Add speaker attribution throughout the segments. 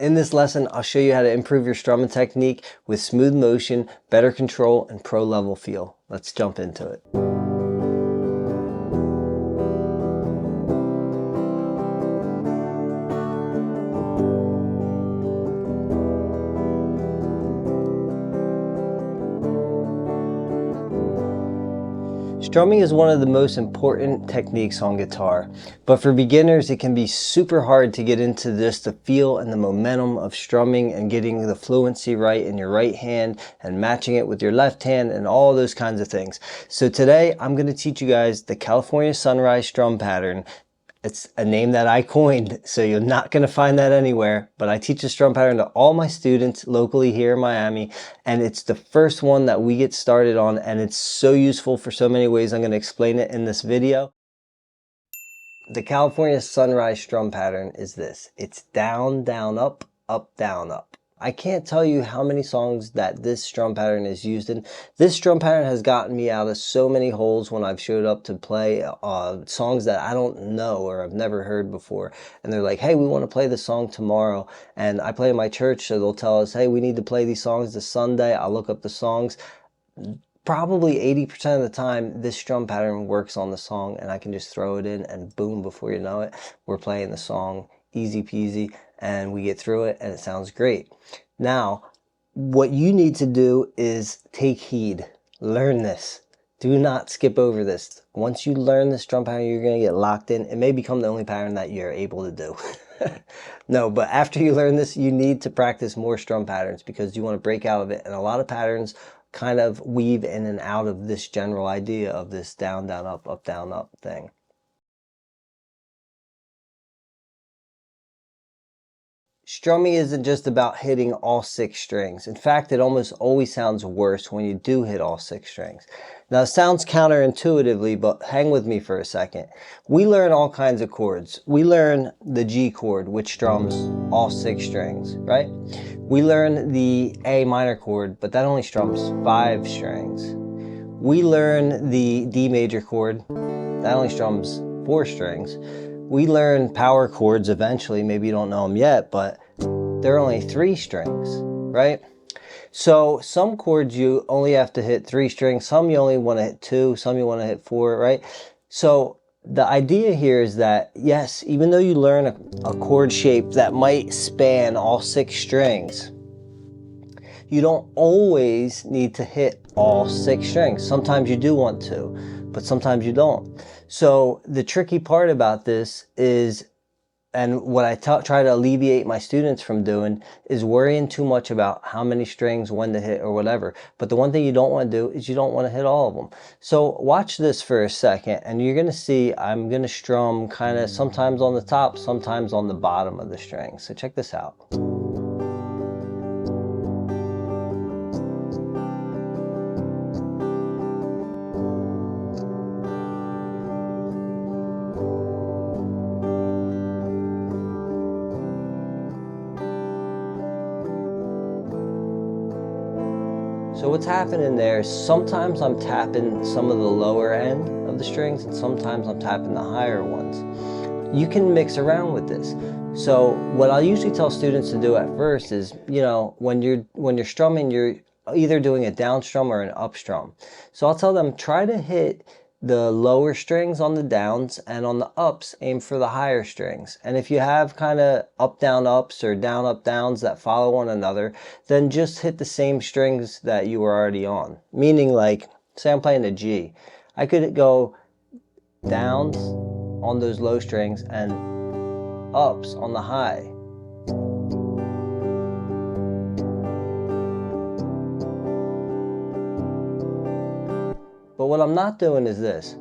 Speaker 1: In this lesson, I'll show you how to improve your strumming technique with smooth motion, better control, and pro level feel. Let's jump into it. Strumming is one of the most important techniques on guitar, but for beginners it can be super hard to get into just the feel and the momentum of strumming and getting the fluency right in your right hand and matching it with your left hand and all those kinds of things. So today I'm going to teach you guys the California Sunrise strum pattern. It's a name that I coined, so you're not going to find that anywhere, but I teach the strum pattern to all my students locally here in Miami, and it's the first one that we get started on, and it's so useful for so many ways. I'm going to explain it in this video. The California Sunrise strum pattern is this. It's down, down, up, up, down, up. I can't tell you how many songs that this strum pattern is used in. This strum pattern has gotten me out of so many holes when I've showed up to play songs that I don't know or I've never heard before. And they're like, hey, we want to play this song tomorrow. And I play in my church, so they'll tell us, hey, we need to play these songs this Sunday. I'll look up the songs. Probably 80% of the time, this strum pattern works on the song, and I can just throw it in and boom, before you know it, we're playing the song easy peasy, and we get through it and it sounds great. Now, what you need to do is take heed. Learn this. Do not skip over this. Once you learn this drum pattern, you're going to get locked in. It may become the only pattern that you're able to do. No, but after you learn this, you need to practice more strum patterns because you want to break out of it. And a lot of patterns kind of weave in and out of this general idea of this down, down, up, down, up thing. Strumming isn't just about hitting all 6 strings. In fact, it almost always sounds worse when you do hit all 6 strings. Now, it sounds counterintuitively, but hang with me for a second. We learn all kinds of chords. We learn the G chord, which strums all 6 strings, right? We learn the A minor chord, but that only strums 5 strings. We learn the D major chord, that only strums 4 strings. We learn power chords eventually, maybe you don't know them yet, but they're only 3 strings, right? So some chords you only have to hit 3 strings, some you only want to hit 2, some you want to hit 4, right? So the idea here is that, yes, even though you learn a chord shape that might span all 6 strings, you don't always need to hit all 6 strings. Sometimes you do want to, but sometimes you don't. So the tricky part about this is, and what I try to alleviate my students from doing, is worrying too much about how many strings, when to hit, or whatever. But the one thing you don't want to do is you don't want to hit all of them. So watch this for a second, and you're going to see I'm going to strum kind of sometimes on the top, sometimes on the bottom of the string. So check this out. So what's happening there is sometimes I'm tapping some of the lower end of the strings and sometimes I'm tapping the higher ones. You can mix around with this. So what I usually tell students to do at first is, you know, when you're strumming, you're either doing a down strum or an up strum. So I'll tell them, try to hit the lower strings on the downs, and on the ups, aim for the higher strings. And if you have kind of up down ups or down up downs that follow one another, then just hit the same strings that you were already on. Meaning, like, say I'm playing a G, I could go downs on those low strings and ups on the high. But what I'm not doing is this.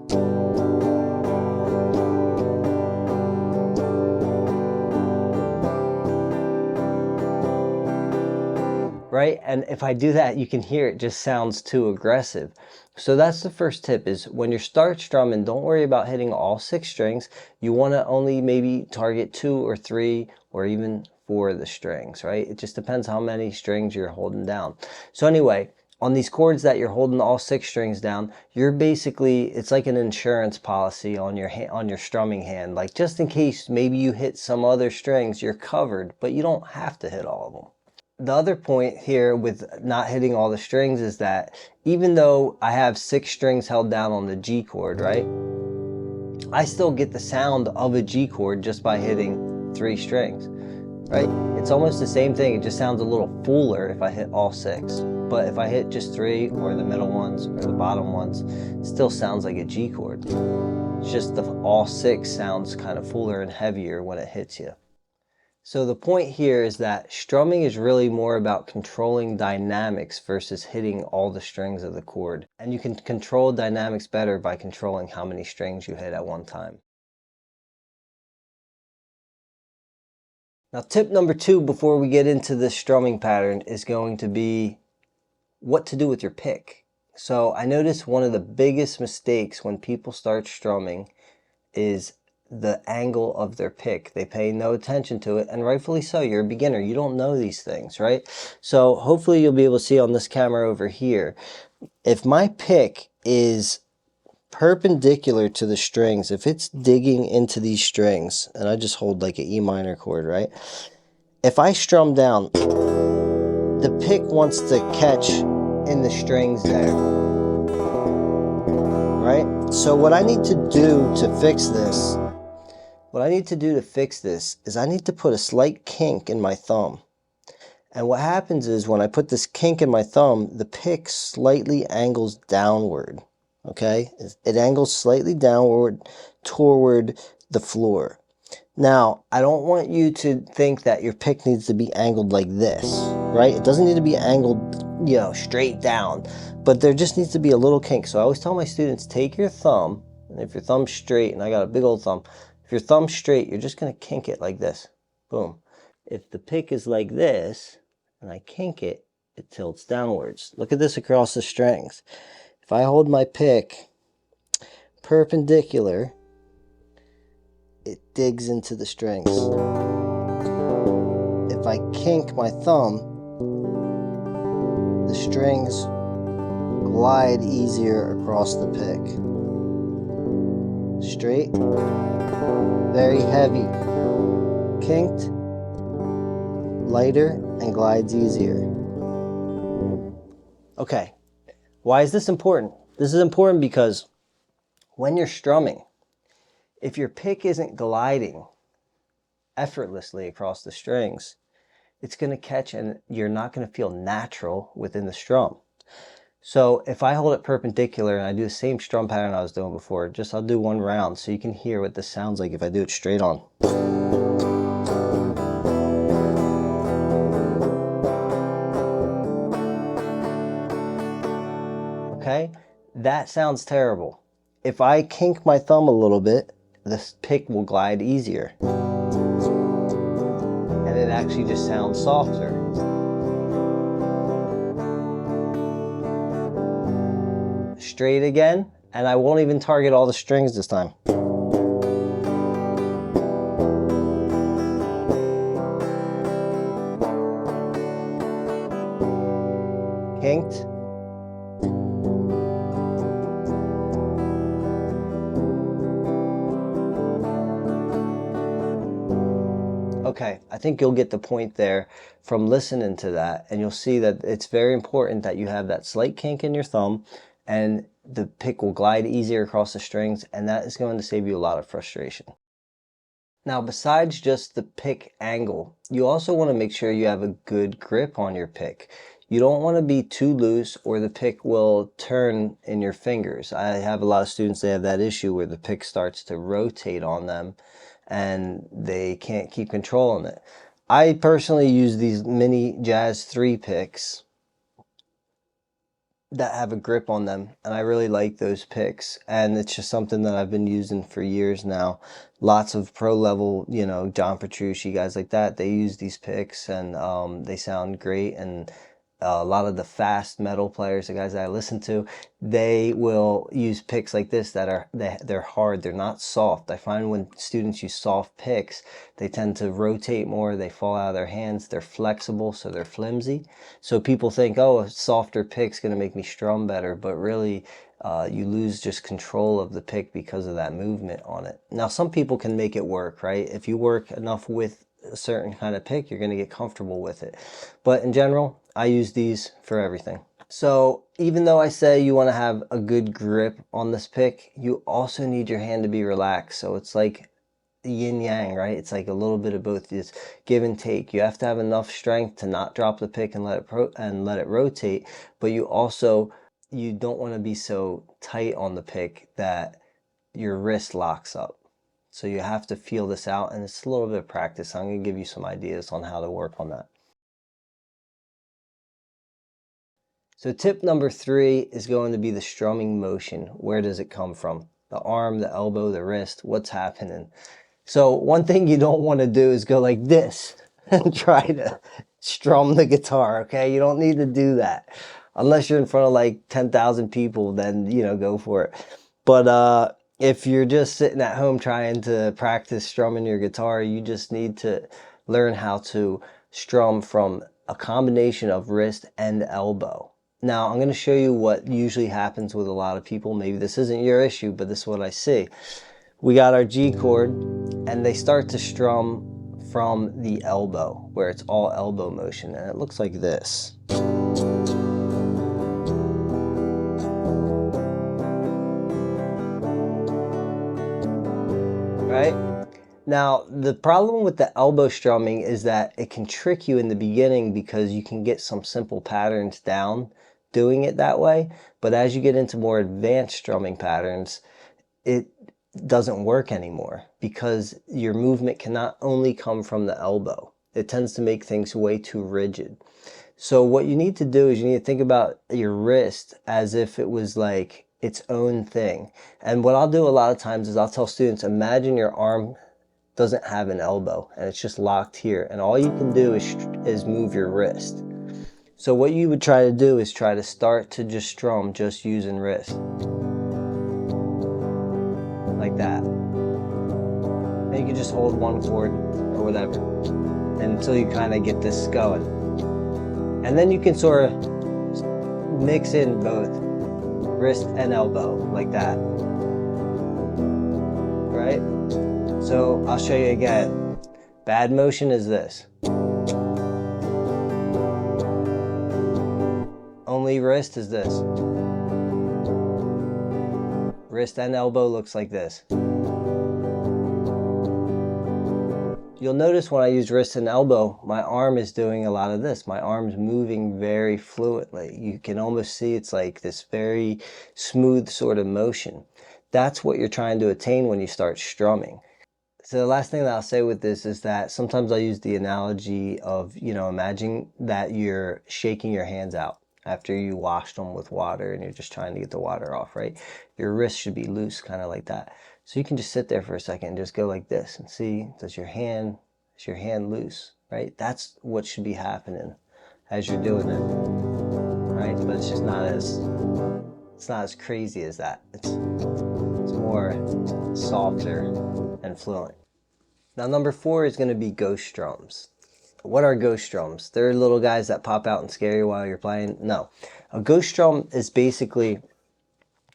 Speaker 1: Right? And if I do that, you can hear it just sounds too aggressive. So that's the first tip, is when you start strumming, don't worry about hitting all 6 strings. You want to only maybe target 2 or 3 or even 4 of the strings, right? It just depends how many strings you're holding down. So anyway, On these chords that you're holding all 6 strings down, you're basically, it's like an insurance policy on your strumming hand. Like, just in case maybe you hit some other strings, you're covered, but you don't have to hit all of them. The other point here with not hitting all the strings is that even though I have 6 strings held down on the G chord, right? I still get the sound of a G chord just by hitting 3 strings, right? It's almost the same thing. It just sounds a little fuller if I hit all 6. But if I hit just 3 or the middle ones or the bottom ones, it still sounds like a G chord. It's just the all 6 sounds kind of fuller and heavier when it hits you. So the point here is that strumming is really more about controlling dynamics versus hitting all the strings of the chord. And you can control dynamics better by controlling how many strings you hit at one time. Now, tip number 2 before we get into this strumming pattern is going to be what to do with your pick. So I notice one of the biggest mistakes when people start strumming is the angle of their pick. They pay no attention to it, and rightfully so. You're a beginner. You don't know these things, right? So hopefully you'll be able to see on this camera over here, if my pick is perpendicular to the strings, if it's digging into these strings, and I just hold like an E minor chord, right? If I strum down, the pick wants to catch in the strings there, right? So what I need to do to fix this is I need to put a slight kink in my thumb. And what happens is when I put this kink in my thumb, the pick slightly angles downward, okay? It angles slightly downward toward the floor. Now, I don't want you to think that your pick needs to be angled like this, right? It doesn't need to be angled, you know, straight down, but there just needs to be a little kink. So I always tell my students, take your thumb, and if your thumb's straight, and I got a big old thumb, if your thumb's straight, you're just gonna kink it like this, boom. If the pick is like this, and I kink it, it tilts downwards. Look at this across the strings. If I hold my pick perpendicular, it digs into the strings. If I kink my thumb, the strings glide easier across the pick. Straight, very heavy. Kinked, lighter, and glides easier. Okay, why is this important? This is important because when you're strumming, if your pick isn't gliding effortlessly across the strings, it's going to catch and you're not going to feel natural within the strum. So if I hold it perpendicular and I do the same strum pattern I was doing before, I'll do one round so you can hear what this sounds like if I do it straight on. Okay, that sounds terrible. If I kink my thumb a little bit, this pick will glide easier. And it actually just sounds softer. Straight again, and I won't even target all the strings this time. Kinked. Okay, I think you'll get the point there from listening to that, and you'll see that it's very important that you have that slight kink in your thumb, and the pick will glide easier across the strings, and that is going to save you a lot of frustration. Now, besides just the pick angle, you also want to make sure you have a good grip on your pick. You don't want to be too loose or the pick will turn in your fingers. I have a lot of students, they have that issue where the pick starts to rotate on them and they can't keep controlling it. I personally use these mini Jazz 3 picks that have a grip on them, and I really like those picks, and it's just something that I've been using for years now. Lots of pro level, you know, John Petrucci, guys like that, they use these picks, and they sound great, and A lot of the fast metal players, the guys that I listen to, they will use picks like this that are, they're hard, they're not soft. I find when students use soft picks, they tend to rotate more, they fall out of their hands, they're flexible, so they're flimsy. So people think, oh, a softer pick's gonna make me strum better, but really you lose just control of the pick because of that movement on it. Now, some people can make it work, right? If you work enough with a certain kind of pick, you're going to get comfortable with it. But in general, I use these for everything. So even though I say you want to have a good grip on this pick, you also need your hand to be relaxed. So it's like yin yang, right? It's like a little bit of both, this give and take. You have to have enough strength to not drop the pick and let it rotate, but you don't want to be so tight on the pick that your wrist locks up. So you have to feel this out, and it's a little bit of practice. I'm going to give you some ideas on how to work on that. So tip number 3 is going to be the strumming motion. Where does it come from? The arm, the elbow, the wrist, what's happening? So one thing you don't want to do is go like this and try to strum the guitar, okay? You don't need to do that. Unless you're in front of like 10,000 people, then, you know, go for it. But if you're just sitting at home trying to practice strumming your guitar, you just need to learn how to strum from a combination of wrist and elbow. Now, I'm going to show you what usually happens with a lot of people. Maybe this isn't your issue, but this is what I see. We got our G chord, and they start to strum from the elbow, where it's all elbow motion, and it looks like this. Right? Now, the problem with the elbow strumming is that it can trick you in the beginning because you can get some simple patterns down doing it that way. But as you get into more advanced strumming patterns, it doesn't work anymore because your movement cannot only come from the elbow. It tends to make things way too rigid. So what you need to do is you need to think about your wrist as if it was like its own thing. And what I'll do a lot of times is I'll tell students, imagine your arm doesn't have an elbow and it's just locked here, and all you can do is move your wrist. So what you would try to do is try to start to just strum just using wrist. Like that. And you can just hold one chord or whatever until you kind of get this going. And then you can sort of mix in both wrist and elbow like that. Right? So I'll show you again. Bad motion is this. Only wrist is this. Wrist and elbow looks like this. You'll notice when I use wrist and elbow, my arm is doing a lot of this. My arm's moving very fluently. You can almost see it's like this very smooth sort of motion. That's what you're trying to attain when you start strumming. So the last thing that I'll say with this is that sometimes I use the analogy of, you know, imagine that you're shaking your hands out after you washed them with water and you're just trying to get the water off, right? Your wrist should be loose, kind of like that. So you can just sit there for a second and just go like this and see, is your hand loose, right? That's what should be happening as you're doing it, right? But it's just not as crazy as that. It's more softer and fluent. Now number 4 is going to be ghost strums. What are ghost strums? They're little guys that pop out and scare you while you're playing. No, a ghost strum is basically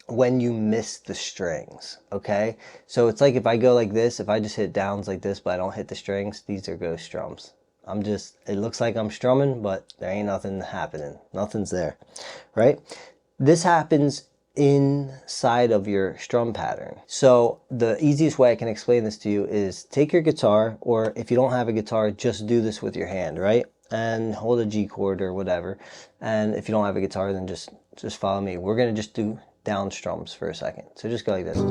Speaker 1: when you miss the strings, okay? So it's like if I go like this, if I just hit downs like this but I don't hit the strings, these are ghost strums. It looks like I'm strumming, but there ain't nothing happening. Nothing's there, right? This happens inside of your strum pattern. So the easiest way I can explain this to you is take your guitar, or if you don't have a guitar, just do this with your hand, right? And hold a G chord or whatever. And if you don't have a guitar, then just follow me. We're gonna just do down strums for a second. So just go like this. 4,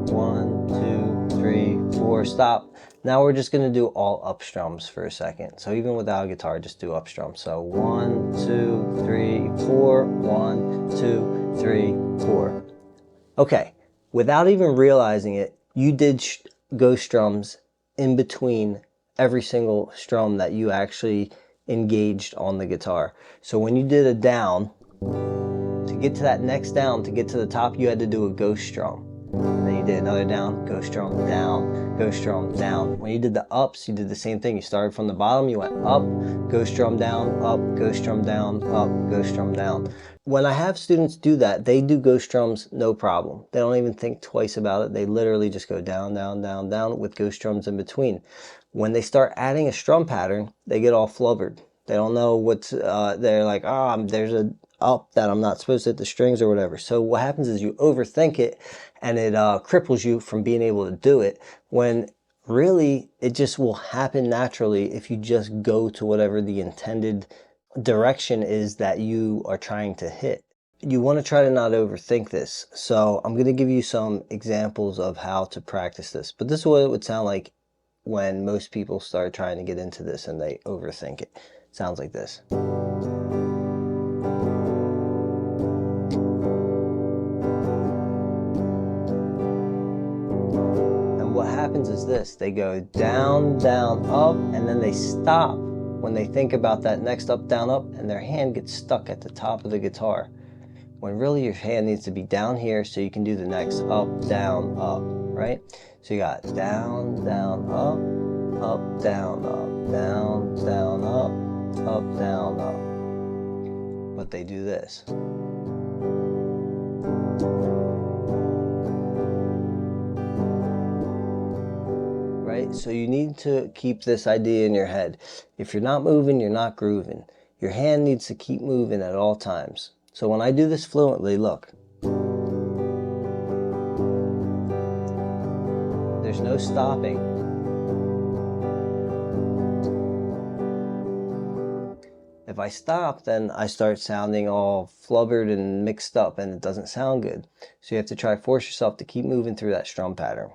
Speaker 1: 1, 2, 3, 4, stop. Now we're just gonna do all up strums for a second. So even without a guitar, just do up strums. So 1, 2, 3, 4, 1, 2, 3, 4. Okay, without even realizing it, you did ghost strums in between every single strum that you actually engaged on the guitar. So when you did a down, to get to that next down, to get to the top, you had to do a ghost strum. And then you did another down, ghost strum, down, ghost strum, down. When you did the ups, you did the same thing. You started from the bottom, you went up, ghost strum down, up, ghost strum down, up, ghost strum down. When I have students do that, they do ghost strums no problem. They don't even think twice about it. They literally just go down, down, down, down with ghost strums in between. When they start adding a strum pattern, they get all flubbered. They don't know what's, they're like, there's a up that I'm not supposed to hit the strings or whatever. So what happens is you overthink it and it cripples you from being able to do it, when really it just will happen naturally if you just go to whatever the intended direction is that you are trying to hit. You want to try to not overthink this. So I'm going to give you some examples of how to practice this, but this is what it would sound like when most people start trying to get into this and they overthink it. It sounds like this. What happens is this: they go down, down, up, and then they stop when they think about that next up, down, up, and their hand gets stuck at the top of the guitar, when really your hand needs to be down here so you can do the next up, down, up, right? So you got down, down, up, down, up, down, down, up, down, up. But they do this. Right? So you need to keep this idea in your head. If you're not moving, you're not grooving. Your hand needs to keep moving at all times. So when I do this fluently, look. There's no stopping. If I stop, then I start sounding all flubbered and mixed up, and it doesn't sound good. So you have to force yourself to keep moving through that strum pattern.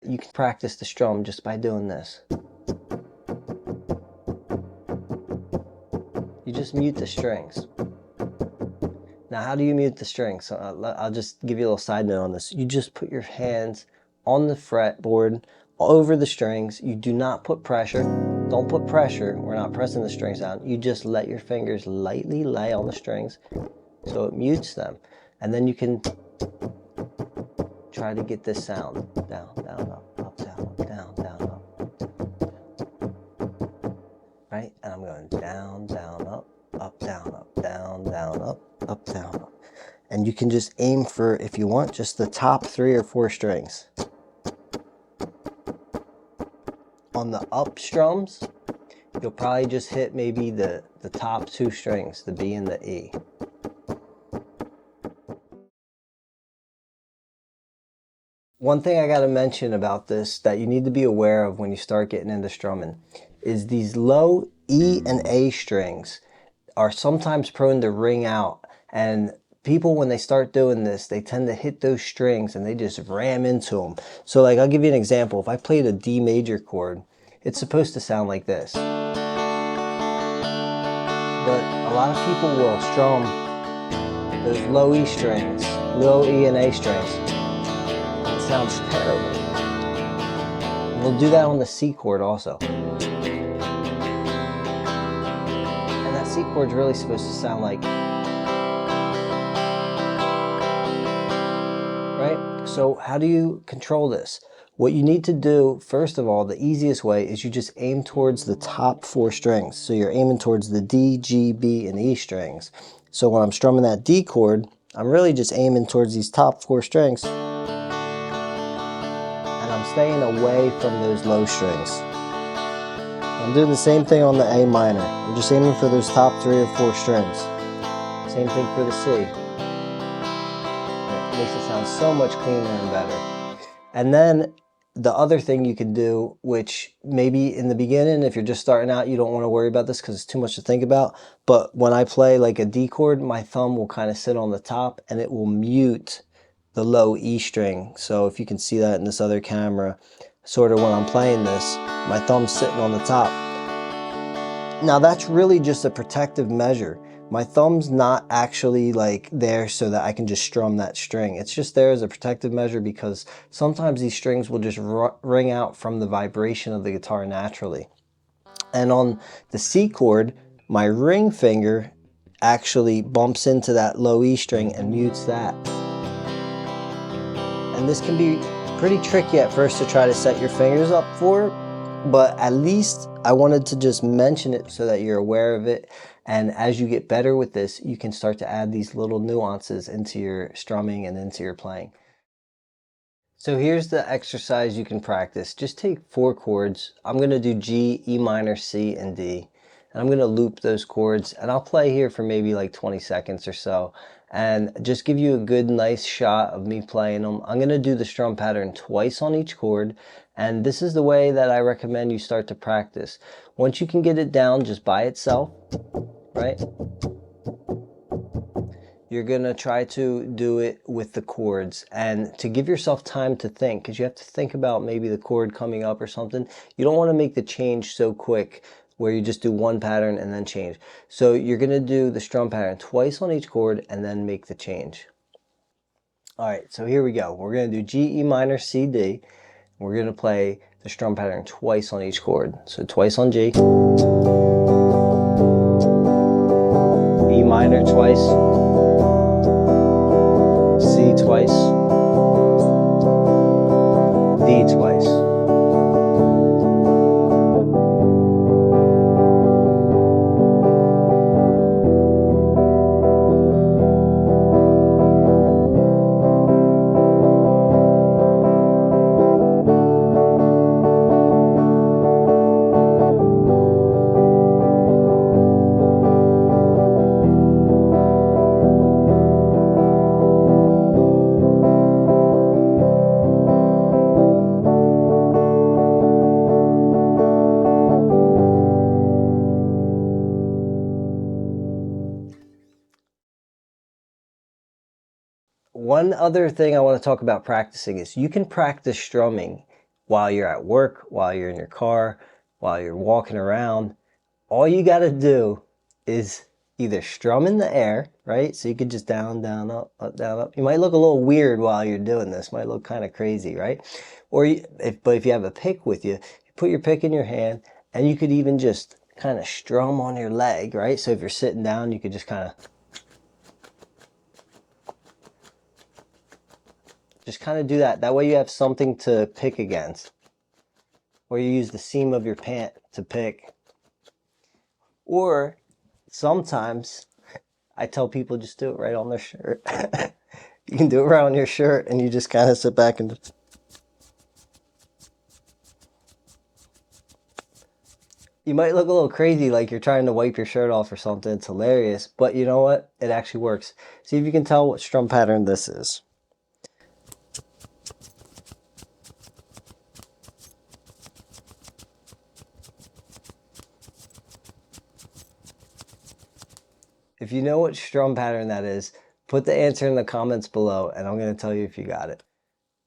Speaker 1: You can practice the strum just by doing this. You just mute the strings. Now, how do you mute the strings? So I'll just give you a little side note on this. You just put your hands on the fretboard over the strings. You do not put pressure. Don't put pressure. We're not pressing the strings down. You just let your fingers lightly lay on the strings so it mutes them. And then you can try to get this sound. Down, down, up, down, down, down, up. Right? And I'm going down, down, up, down, up, down, up. And you can just aim for, if you want, just the top 3 or 4 strings. On the up strums, you'll probably just hit maybe the top 2 strings, the B and the E. One thing I got to mention about this that you need to be aware of when you start getting into strumming is these low E and A strings are sometimes prone to ring out, and people, when they start doing this, they tend to hit those strings and they just ram into them. So like, I'll give you an example. If I played a D major chord, it's supposed to sound like this. But a lot of people will strum those low E strings, low E and A strings. It sounds terrible. And they'll do that on the C chord also. And that C chord's really supposed to sound like, right? So how do you control this? What you need to do, first of all, the easiest way is you just aim towards the top 4 strings. So you're aiming towards the D, G, B, and E strings. So when I'm strumming that D chord, I'm really just aiming towards these top 4 strings. And I'm staying away from those low strings. I'm doing the same thing on the A minor. I'm just aiming for those top 3 or 4 strings. Same thing for the C. It makes it sound so much cleaner and better. And then the other thing you can do, which maybe in the beginning, if you're just starting out, you don't want to worry about this because it's too much to think about. But when I play like a D chord, my thumb will kind of sit on the top and it will mute the low E string. So if you can see that in this other camera, sort of when I'm playing this, my thumb's sitting on the top. Now that's really just a protective measure. My thumb's not actually like there so that I can just strum that string. It's just there as a protective measure because sometimes these strings will just ring out from the vibration of the guitar naturally. And on the C chord, my ring finger actually bumps into that low E string and mutes that. And this can be pretty tricky at first to try to set your fingers up for, but at least I wanted to just mention it so that you're aware of it. And as you get better with this, you can start to add these little nuances into your strumming and into your playing. So here's the exercise you can practice. Just take 4 chords. I'm going to do G, E minor, C, and D. And I'm going to loop those chords, and I'll play here for maybe like 20 seconds or so and just give you a good nice shot of me playing them. I'm going to do the strum pattern twice on each chord, and this is the way that I recommend you start to practice. Once you can get it down just by itself, right? You're going to try to do it with the chords, and to give yourself time to think, because you have to think about maybe the chord coming up or something. You don't want to make the change so quick where you just do one pattern and then change. So you're going to do the strum pattern twice on each chord and then make the change. All right, so here we go. We're going to do G, E minor, C, D. We're going to play the strum pattern twice on each chord. So twice on G, E minor twice, C twice, D twice. One other thing I want to talk about practicing is you can practice strumming while you're at work, while you're in your car, while you're walking around. All you got to do is either strum in the air, right? So you could just down, down, up, up, down, up. You might look a little weird while you're doing this. Might look kind of crazy, right? Or but if you have a pick with you, you put your pick in your hand, and you could even just kind of strum on your leg, right? So if you're sitting down, you could just kind of do that. That way you have something to pick against. Or you use the seam of your pant to pick. Or sometimes I tell people just do it right on their shirt. You can do it right on your shirt, and you just kind of sit back and you might look a little crazy like you're trying to wipe your shirt off or something. It's hilarious, but you know what? It actually works. See if you can tell what strum pattern this is. If you know what strum pattern that is, put the answer in the comments below, and I'm going to tell you if you got it.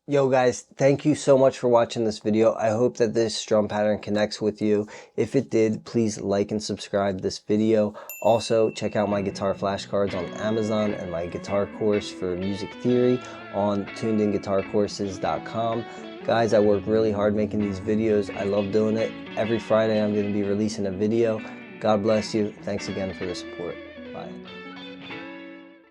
Speaker 1: Yo guys, thank you so much for watching this video. I hope that this strum pattern connects with you. If it did, please like and subscribe this video. Also, check out my guitar flashcards on Amazon and my guitar course for music theory on tunedinguitarcourses.com. Guys, I work really hard making these videos. I love doing it. Every Friday I'm going to be releasing a video. God bless you. Thanks again for the support. Bye.